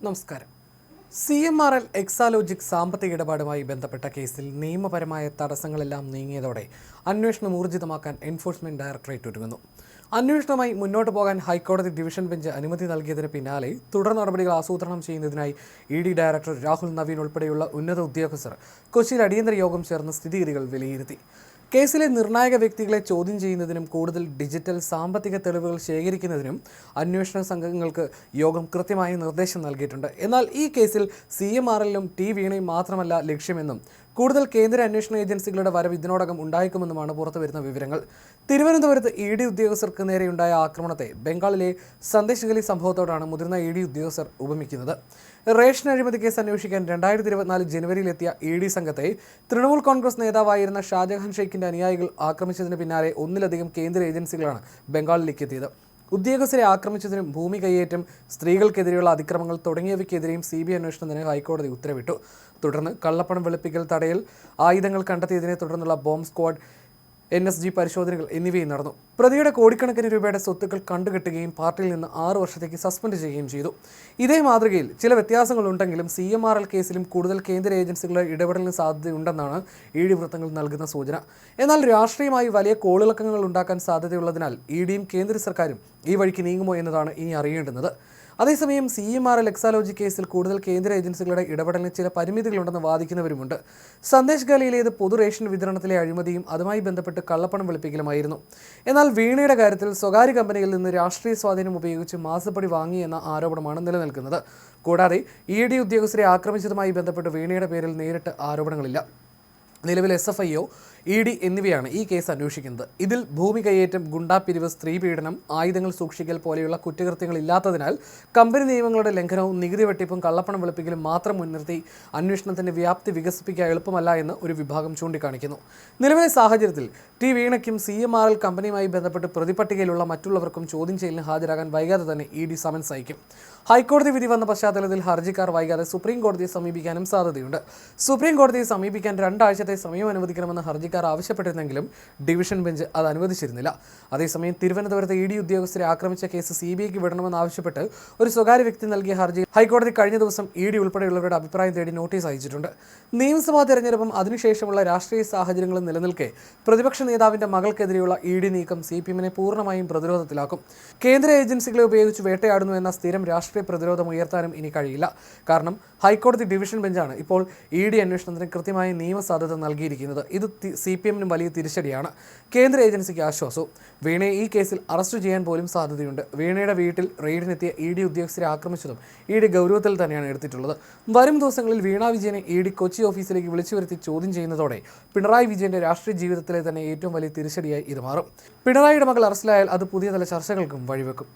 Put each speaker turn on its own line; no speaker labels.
നമസ്കാരം. CMRL എക്സാലോജിക് സാമ്പത്തിക ഇടപാടുമായി ബന്ധപ്പെട്ട കേസിൽ നിയമപരമായ തടസ്സങ്ങളെല്ലാം നീങ്ങിയതോടെ അന്വേഷണം ഊർജിതമാക്കാൻ എൻഫോഴ്സ്മെന്റ് ഡയറക്ടറേറ്റ് ഒരുങ്ങുന്നു. അന്വേഷണവുമായി മുന്നോട്ട് പോകാൻ ഹൈക്കോടതി ഡിവിഷൻ ബെഞ്ച് അനുമതി നൽകിയതിന് പിന്നാലെ തുടർ നടപടികൾ ആസൂത്രണം ചെയ്യുന്നതിനായി ED ഡയറക്ടർ രാഹുൽ നവീൻ ഉൾപ്പെടെയുള്ള ഉന്നത ഉദ്യോഗസ്ഥർ കൊച്ചിയിൽ അടിയന്തര യോഗം ചേർന്ന് സ്ഥിതിഗതികൾ വിലയിരുത്തി. കേസിലെ നിർണായക വ്യക്തികളെ ചോദ്യം ചെയ്യുന്നതിനും കൂടുതൽ ഡിജിറ്റൽ സാമ്പത്തിക തെളിവുകൾ ശേഖരിക്കുന്നതിനും അന്വേഷണ സംഘങ്ങൾക്ക് യോഗം കൃത്യമായ നിർദ്ദേശം നൽകിയിട്ടുണ്ട്. എന്നാൽ ഈ കേസിൽ CMRLലും വീണയും മാത്രമല്ല ലക്ഷ്യമെന്നും കൂടുതൽ കേന്ദ്ര അന്വേഷണ ഏജൻസികളുടെ വരവ് ഇതിനോടകം ഉണ്ടായേക്കുമെന്നുമാണ് പുറത്തുവരുന്ന വിവരങ്ങൾ. തിരുവനന്തപുരത്ത് ED ഉദ്യോഗസ്ഥർക്ക് നേരെയുണ്ടായ ആക്രമണത്തെ ബംഗാളിലെ സന്ദേശ് ഗലി സംഭവത്തോടാണ് മുതിർന്ന ED ഉദ്യോഗസ്ഥർ ഉപമിക്കുന്നത്. റേഷൻ അഴിമതി കേസ് അന്വേഷിക്കാൻ 2024 ജനുവരിയിലെത്തിയ ED സംഘത്തെ തൃണമൂൽ കോൺഗ്രസ് നേതാവായിരുന്ന ഷാജഹാൻ ഷെയ്ഖിന്റെ അനുയായികൾ ആക്രമിച്ചതിന് പിന്നാലെ ഒന്നിലധികം കേന്ദ്ര ഏജൻസികളാണ് ബംഗാളിലേക്ക് എത്തിയത്. ഉദ്യോഗസ്ഥരെ ആക്രമിച്ചതിനും ഭൂമി കയ്യേറ്റം, സ്ത്രീകൾക്കെതിരെയുള്ള അതിക്രമങ്ങൾ തുടങ്ങിയവയ്ക്കെതിരെയും CBI അന്വേഷണത്തിന് ഹൈക്കോടതി ഉത്തരവിട്ടു. തുടർന്ന് കള്ളപ്പണം വെളുപ്പിക്കൽ തടയൽ, ആയുധങ്ങൾ കണ്ടെത്തിയതിനെ തുടർന്നുള്ള ബോംബ് സ്ക്വാഡ്, NSG പരിശോധനകൾ എന്നിവയും നടന്നു. പ്രതിയുടെ കോടിക്കണക്കിന് രൂപയുടെ സ്വത്തുക്കൾ കണ്ടുകെട്ടുകയും പാർട്ടിയിൽ നിന്ന് 6 വർഷത്തേക്ക് സസ്പെൻഡ് ചെയ്യുകയും ചെയ്തു. ഇതേ മാതൃകയിൽ ചില വ്യത്യാസങ്ങളുണ്ടെങ്കിലും CMRL കേസിലും കൂടുതൽ കേന്ദ്ര ഏജൻസികളുടെ ഇടപെടലിന് സാധ്യതയുണ്ടെന്നാണ് ED വൃത്തങ്ങൾ നൽകുന്ന സൂചന. എന്നാൽ രാഷ്ട്രീയമായി വലിയ കോളിളക്കങ്ങൾ ഉണ്ടാക്കാൻ സാധ്യതയുള്ളതിനാൽ EDയും കേന്ദ്ര സർക്കാരും ഈ വഴിക്ക് നീങ്ങുമോ എന്നതാണ് ഇനി അറിയേണ്ടുന്നത്. അതേസമയം CMRL എക്സാലോജി കേസിൽ കൂടുതൽ കേന്ദ്ര ഏജൻസികളുടെ ഇടപെടലിന് ചില പരിമിതികളുണ്ടെന്ന് വാദിക്കുന്നവരുമുണ്ട്. സന്ദേശ് ഗലിയിലേത് പൊതു റേഷൻ വിതരണത്തിലെ അഴിമതിയും അതുമായി ബന്ധപ്പെട്ട് കള്ളപ്പണം വെളുപ്പിക്കലുമായിരുന്നു. എന്നാൽ വീണയുടെ കാര്യത്തിൽ സ്വകാര്യ കമ്പനികളിൽ നിന്ന് രാഷ്ട്രീയ സ്വാധീനം ഉപയോഗിച്ച് മാസപ്പടി വാങ്ങിയെന്ന ആരോപണമാണ് നിലനിൽക്കുന്നത്. കൂടാതെ ED ഉദ്യോഗസ്ഥരെ ആക്രമിച്ചതുമായി ബന്ധപ്പെട്ട് വീണയുടെ പേരിൽ നേരിട്ട് ആരോപണങ്ങളില്ല. നിലവിൽ SFIO, ED എന്നിവയാണ് ഈ കേസ് അന്വേഷിക്കുന്നത്. ഇതിൽ ഭൂമി കയ്യേറ്റം, ഗുണ്ടാപ്പിരിവ്, സ്ത്രീ പീഡനം, ആയുധങ്ങൾ സൂക്ഷിക്കൽ പോലെയുള്ള കുറ്റകൃത്യങ്ങൾ ഇല്ലാത്തതിനാൽ കമ്പനി നിയമങ്ങളുടെ ലംഘനവും നികുതി വെട്ടിപ്പും കള്ളപ്പണം വെളുപ്പിക്കലും മാത്രം മുൻനിർത്തി അന്വേഷണത്തിന്റെ വ്യാപ്തി വികസിപ്പിക്കാൻ എളുപ്പമല്ല എന്ന് ഒരു വിഭാഗം ചൂണ്ടിക്കാണിക്കുന്നു. നിലവിലെ സാഹചര്യത്തിൽ വീണയ്ക്കും CMRL കമ്പനിയുമായി ബന്ധപ്പെട്ട് പ്രതിപട്ടികയിലുള്ള മറ്റുള്ളവർക്കും ചോദ്യം ചെയ്യലിന് ഹാജരാകാൻ വൈകാതെ തന്നെ ED സമൻസ് അയക്കും. ഹൈക്കോടതി വിധി വന്ന പശ്ചാത്തലത്തിൽ ഹർജിക്കാർ വൈകാതെ സുപ്രീം കോടതിയെ സമീപിക്കാനും സാധ്യതയുണ്ട്. സുപ്രീം കോടതിയെ സമീപിക്കാൻ 2 ആഴ്ചത്തെ സമയം അനുവദിക്കണമെന്ന് ഹർജിക്കാർ ആവശ്യപ്പെട്ടിരുന്നെങ്കിലും ഡിവിഷൻ ബെഞ്ച് അത് അനുവദിച്ചിരുന്നില്ല. അതേസമയം തിരുവനന്തപുരത്ത് ED ഉദ്യോഗസ്ഥരെ ആക്രമിച്ച കേസ് CBIക്ക് വിടണമെന്നാവശ്യപ്പെട്ട് ഒരു സ്വകാര്യ വ്യക്തി നൽകിയ ഹർജി ഹൈക്കോടതി കഴിഞ്ഞ ദിവസം ED ഉൾപ്പെടെയുള്ളവരുടെ അഭിപ്രായം തേടി നോട്ടീസ് അയച്ചിട്ടുണ്ട്. നിയമസഭാ തെരഞ്ഞെടുപ്പും അതിനുശേഷമുള്ള രാഷ്ട്രീയ സാഹചര്യങ്ങളും നിലനിൽക്കെ പ്രതിപക്ഷ നേതാവിന്റെ മകൾക്കെതിരെയുള്ള ED നീക്കം CPMനെ പൂർണ്ണമായും പ്രതിരോധത്തിലാക്കും. കേന്ദ്ര ഏജൻസികളെ ഉപയോഗിച്ച് വേട്ടയാടുന്നു എന്ന സ്ഥിരം രാഷ്ട്രീയ പ്രതിരോധം ഉയർത്താനും ഇനി കഴിയില്ല. കാരണം ഹൈക്കോടതി ഡിവിഷൻ ബെഞ്ചാണ് ഇപ്പോൾ ED അന്വേഷണത്തിന് കൃത്യമായ നിയമസാധ്യത നൽകിയിരിക്കുന്നത്. ഇത് CPMനും വലിയ തിരിച്ചടിയാണ്, കേന്ദ്ര ഏജൻസിക്ക് ആശ്വാസവും. വീണയെ ഈ കേസിൽ അറസ്റ്റ് ചെയ്യാൻ പോലും സാധ്യതയുണ്ട്. വീണയുടെ വീട്ടിൽ റെയ്ഡിനെത്തിയ ED ഉദ്യോഗസ്ഥരെ ആക്രമിച്ചതും ED ഗൗരവത്തിൽ തന്നെയാണ് എടുത്തിട്ടുള്ളത്. വരും ദിവസങ്ങളിൽ വീണ വിജയനെ ED കൊച്ചി ഓഫീസിലേക്ക് വിളിച്ചു വരുത്തി ചോദ്യം ചെയ്യുന്നതോടെ പിണറായി വിജയന്റെ രാഷ്ട്രീയ ജീവിതത്തിലെ തന്നെ ഏറ്റവും വലിയ തിരിച്ചടിയായി ഇത് മാറും. പിണറായിയുടെ മകൾ അറസ്റ്റിലായാൽ അത് പുതിയ തല ചർച്ചകൾക്കും വഴിവെക്കും.